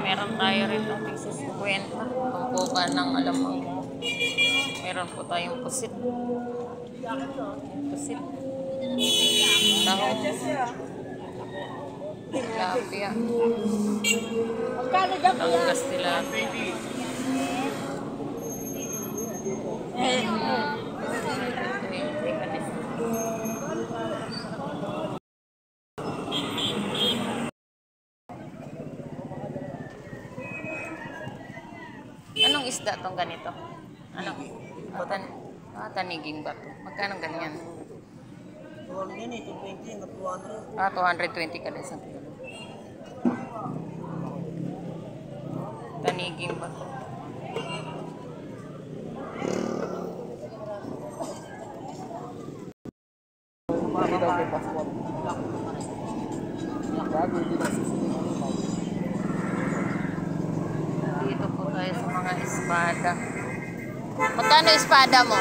Meron tayo rito pieces 50. Tumpukan ng alamang. Meron po tayong pusit. Pusit. Tahong. Tilapia. Langgas tilapia. Anong isda tong ganito? Anong? Taniging ba to? Magkano ganyan? 220 kada isang kilo. Taniging ba to? Dito po tayo sa mga espada. Magkano espada mo?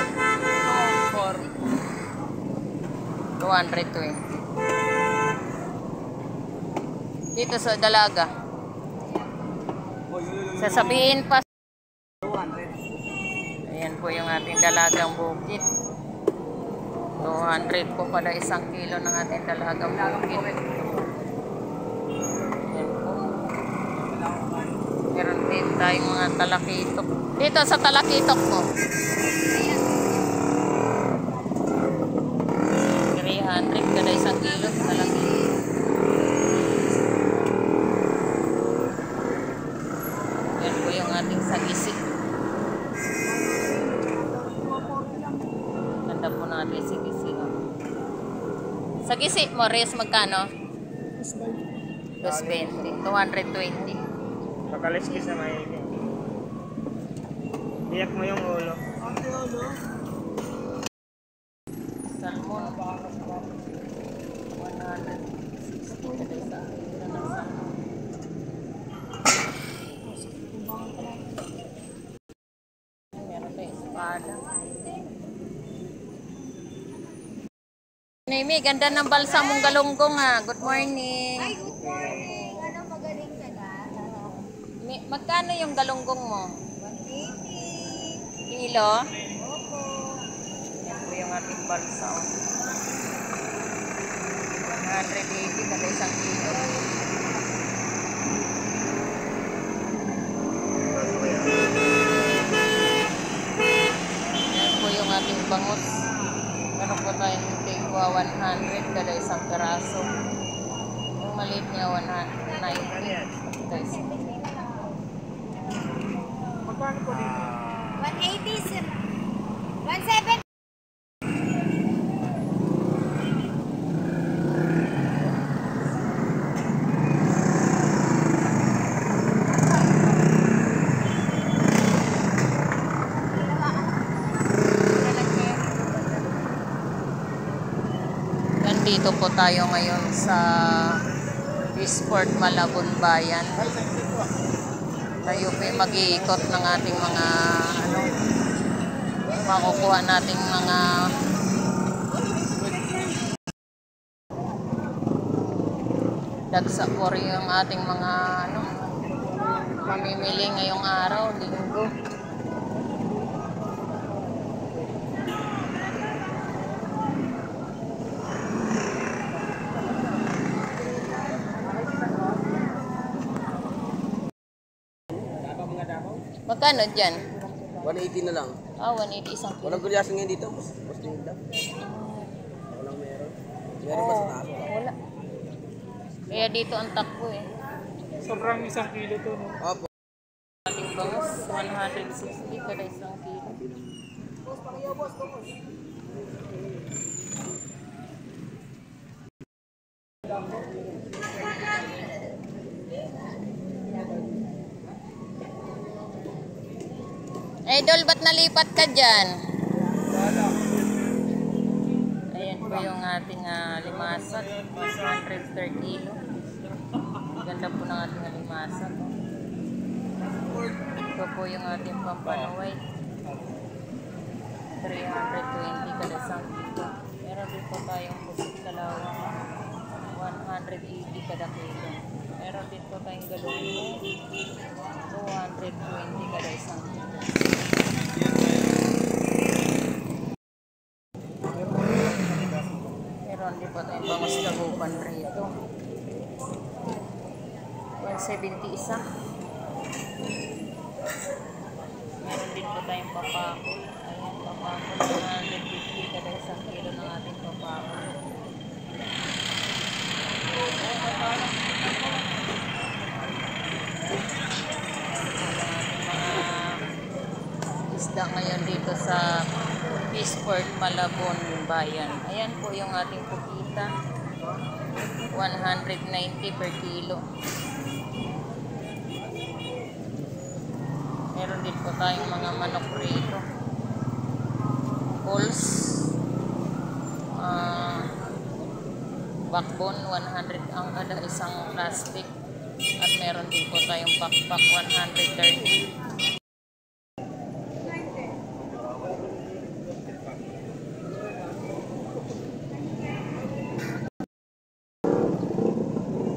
220. Dito sa dalaga. Sasabihin pa. Ayan po yung ating dalagang bukid. 200 po pala isang kilo ng ating dalagang bukid. Ayan po. Meron din tayong mga talakitok. Dito sa talakitok mo. 300 kada isang kilo. Talakitok. Ayan po yung ating sagisi. Ganda po natin sagisi. Sagisi mo, res magkano? 220. 220. Pakaliskis na maigi. Iyak mo yung ulo. Salmon. 160 kada isang kilo ng salmon. Meron tayo espada. Nemi, ganda ng balsa mong galunggong ha. Good morning. Ay, good morning. Ano, magaling ka na? Magkano yung galunggong mo? 180. Kilo? Opo. Yan po yung ating balsa. 180 kada isang kilo. Yan po yung ating bangus. Meron po tayong tigwa 100 kada isang peraso. Yung maliit niya 190 kada isang. Magkano po dito? 180, sir. 170. Dito po tayo ngayon sa Eastport, Malabon Bayan. Tayo po mag-iikot ng ating mga makukuha nating mga dagsa po rin yung ating mga mamimili ngayong araw, linggo. Magkano dyan? 180 na lang. 180 isang kilo. Walang gulyasan ngayon dito. Mas tingin lang. Walang meron. Meron ba sa taas? Wala. Kaya dito ang takbo eh. Sobrang isang kilo to, no? Opo. Ating bangus, 160 kada isang kilo. Idol, ba't nalipat ka dyan? Ayan po yung ating limasag. 100 per kilo. Ganda po ng ating limasag. Ito po yung ating pampanuway. 320 kada isang kilo. Meron din po tayong pusit kalawang 180 kada kilo. Meron din po tayong galungo 220 kada isang kilo. Meron din po tayong bangus lagupan rito 170 isa. Meron din po tayong papakol. Ayan, papakol 150 kada isang kilo ng ating papakol. Isda ngayon dito sa Peaceport, Malabon, Bayan. Ayan po yung ating pukita. 190 per kilo. Meron din po tayong mga manok rito. Pulse. Backbone, 100 ang kada isang plastic. At meron din po tayong backpack, 130.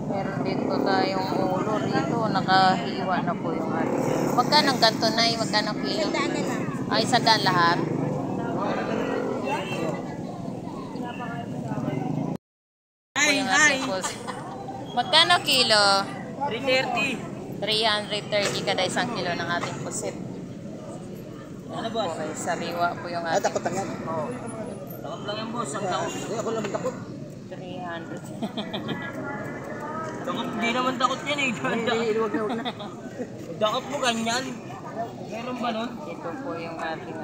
Meron din po tayong ulo rito. Nakahiwa na po yung ating. Magkano ang ganto na? Magkano kilo? Ay, sadaan lahat. Magkano kilo? 330. 330 kada isang kilo ng ating pusit. Ano boss? Okay, sariwa po yung Ay, ating takot lang yan. Oo. Takot lang yan boss. Ang takot. Hindi, ako naman takot. 300. Takot. Hindi naman takot yan eh. Hindi, huwag na. Takot mo ganyan. Meron ba nun? Ito po yung ating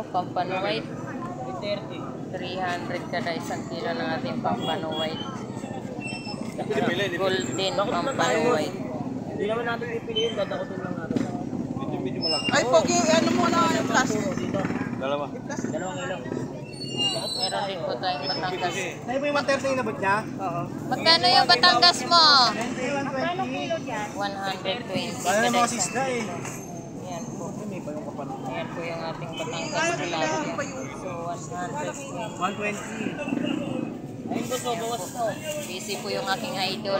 pampano white. 330. 300 kada isang kilo ng ating pampano white. Golden pampano white. Hindi naman natin pipiliin. Dadakotin lang natin. Ay, pogi, ano mo na yung plastic? Dalawang kilo. Meron din po tayong Batangas. Ay po yung 130 na ba niya? Oo. Magkano yung Batangas mo? 120. 120 Kaya kada mga isang sisda eh. Ayan po. May pa yung kapal. Ayan po yung ating Batangas tilapia. So, 120. 120. Ayun po, so bawas po. Busy po yung aking idol.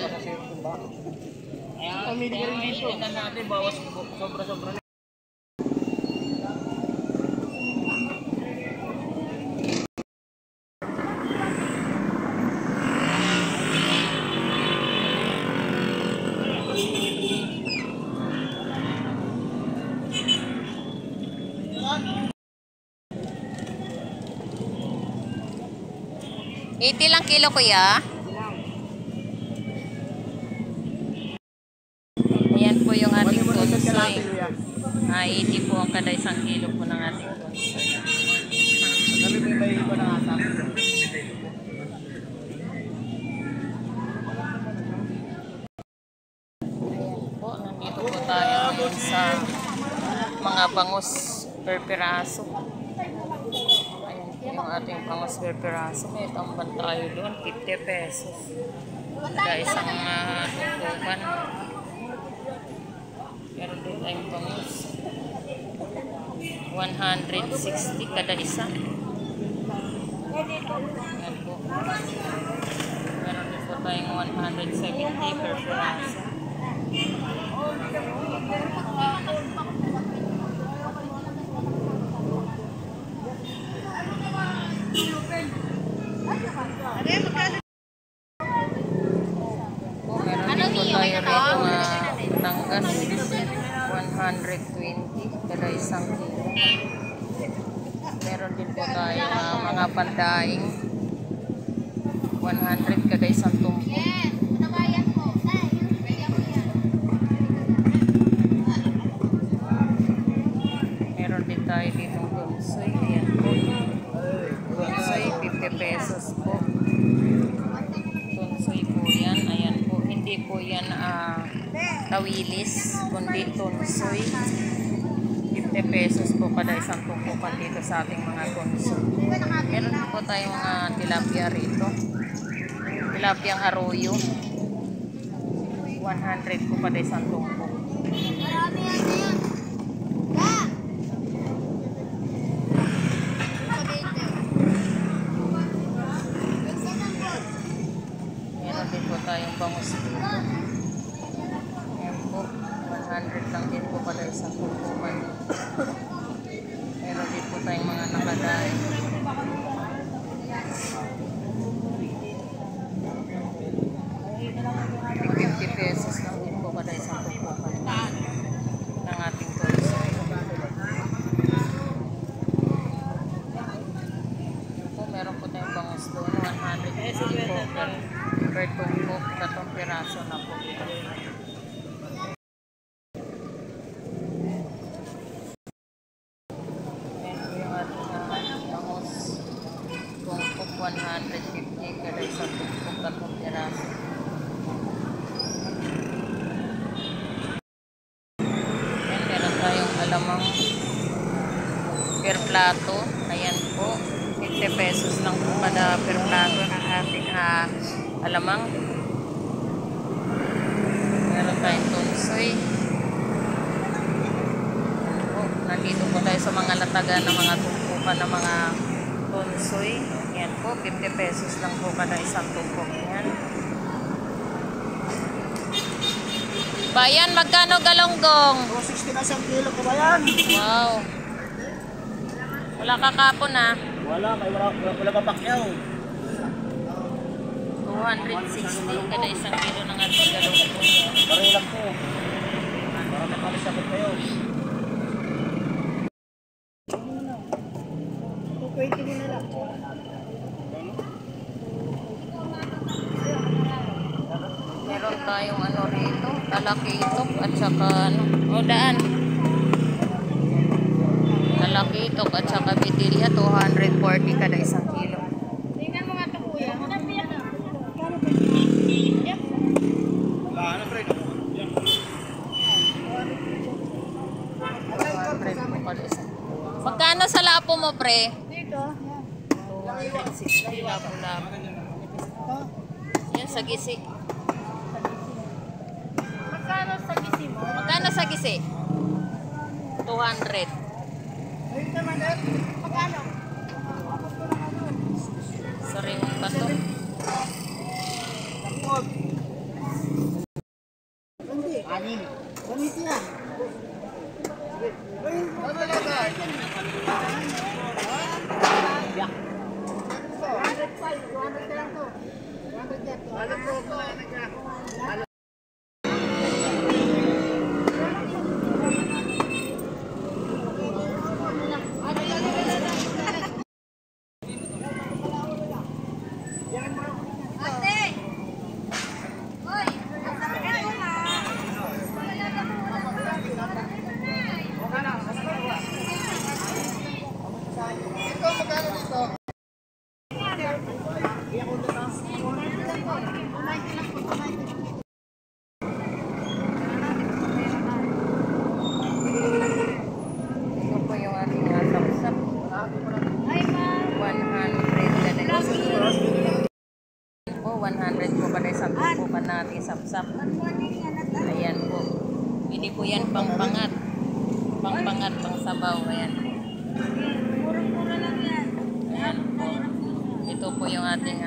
Ayan, pamili ka rin dito. Tingnan natin, bawas po. Sobra-sobra na. $80 lang kilo, kuya. Ayan po yung ating tunsoy. 80 po ang kada isang kilo po ng ating tunsoy. Sabi mo yung may iba na ata. Ayan po, nandito po tayo ngayon sa mga bangus per piraso. Ayan po yung ating bangus per piraso. May tamban tayo doon, 50 pesos. Kada isang tungkukan. Meron din tayong bangus. 160 kada isa. Ayan po. Meron din po tayong 170 per piraso. Meron din po tayo rito Batangas 120 kada isang kilo. Meron din po tayo mga pandaing 100 kada isang tumpok. Meron din tayo dito tunsoy. Ayan po. Tunsoy 50 pesos po. Tunsoy po yan. Ayan po. Hindi po yan tawilis, kundi tunsoy. 50 pesos po kada isang tungkukan dito sa ating mga tunsoy. Meron din po tayong mga tilapia rito. Tilapia arroyo. 100 po kada isang tungkok. Meron din po tayong bangus dito. Ayan po, 100 lang din po kada isang tungkukan. Meron din po tayong mga nakadaan. 50 pesos lang din po kada isang tungkukan ng ating tunsoy. Po, meron po tayong bangus doon, 100 pesos po per tungkok, 3 piraso na po. Ayan po yung ating bangus, tungkok 150 kada isang tungkok, 3 piraso. Alamang per plato. Ayan po, 50 pesos lang po kada per plato ng ating alamang. Meron tayong tunsoy. Nandito po tayo sa mga latagan ng mga tungkukan ng mga tunsoy. Ayan po, 50 pesos lang po kada isang tungkok. Ayan. Bayan, magkano galonggong? 260 na isang kilo ko ba yan? Wow. Wala ka kapon ah. Wala pa pakyaw. 260 kada isang kilo ng ating galonggong. Pare lang po. Para may palisabot kayo. 220 na lang. Meron tayong ano rito, talakitok at saka ano, o daan. Talakitok at saka bitilya, 240 kada isang kilo. Tingnan mo nga ito, kuya. Wala na pre. 200 po kada isang kilo. Magkano sa lapo mo, pre? Dito. 260 lapo-lapo. Yan, sa gisi. Magkano sa gisi mo? Magkano sa gisi? 200. Magkano? Sa ring pa to. Anin. Ganito yan. Ito po yung ating sapsap. 100 kada po, 100 po kada isang tukukan natin sapsap. Ayan po. Hindi po yan pangpangat. Pangpangat, pang sabaw. Ayan po. Ayan po. Ito po yung ating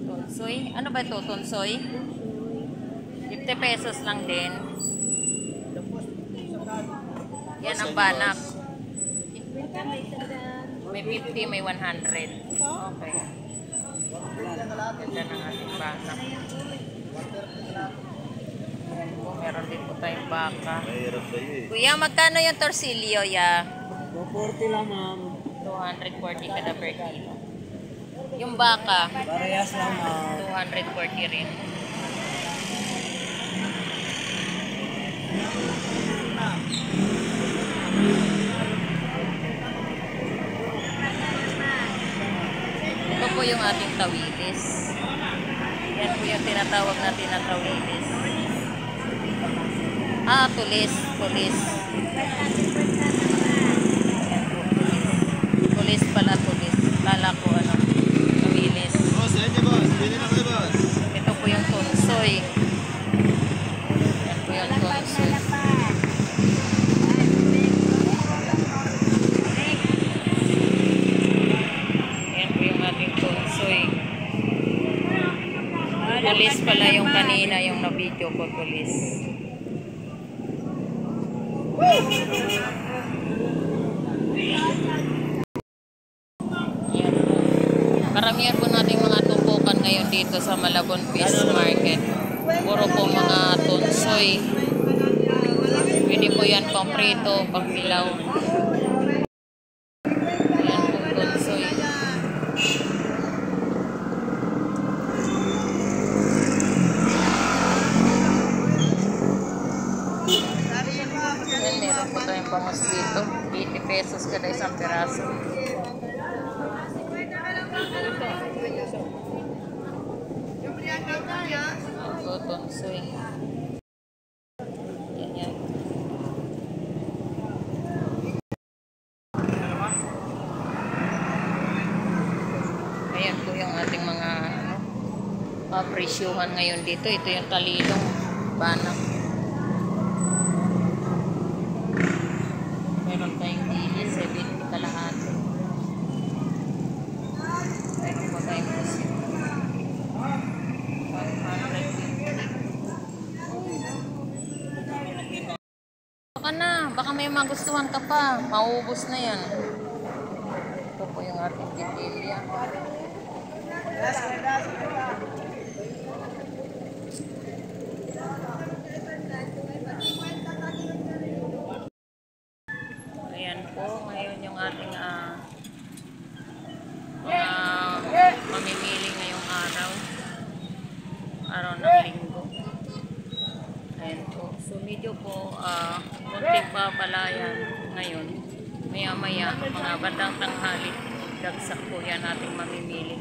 tunsoy. Ano ba ito? Tunsoy? 50 pesos lang din. Yan ang banak. May 50, may 100. Okay. Ganda ng ating banak. Ayan po, meron din po tayong baka. Kuya, magkano yung torsilyo, ya? 240 lang ma'am. 240 kada per kilo. Yung baka, Parehas lang ma'am. 240 rin. Ito po yung ating tawilis. Yan po yung tinatawag natin na tawilis. Tulis. Tulis. Ayan po, tulis. Tulis pala, tulis. Lala ko, ano, kawilis. Boss, ayan niyo boss. Pili na kayo boss. Ito po yung tunsoy. Ayan po yung tunsoy. Ayan po yung ating tunsoy. Tulis pala yung kanina, yung na-video ko, tulis. Ayan po. Karamihan po nating mga tumpukan ngayon dito sa Malabon Fish Market. Puro po mga tunsoy. Pwede po yan pang prito, pang pilaw. Ayan po, tunsoy. Ayan, meron po tayong bangus dito. 80 pesos kada isang piraso. Ito, tunsoy. Yan yan. Ayan po yung ating mga papresyuhan ngayon dito. Ito yung talilong banak. Meron tayong dili, 70 kalahati. Meron po tayong pusit. 150. Baka na, baka may magustuhan ka pa. Maubos na yan. Ito po yung ating titilya. Ayan po, ngayon yung ating mamimili ngayong araw ng linggo. Ayan po, so medyo po muntik pa palayan ngayon. Maya maya, mga bandang tanghali, dagsak po yan ating mamimili.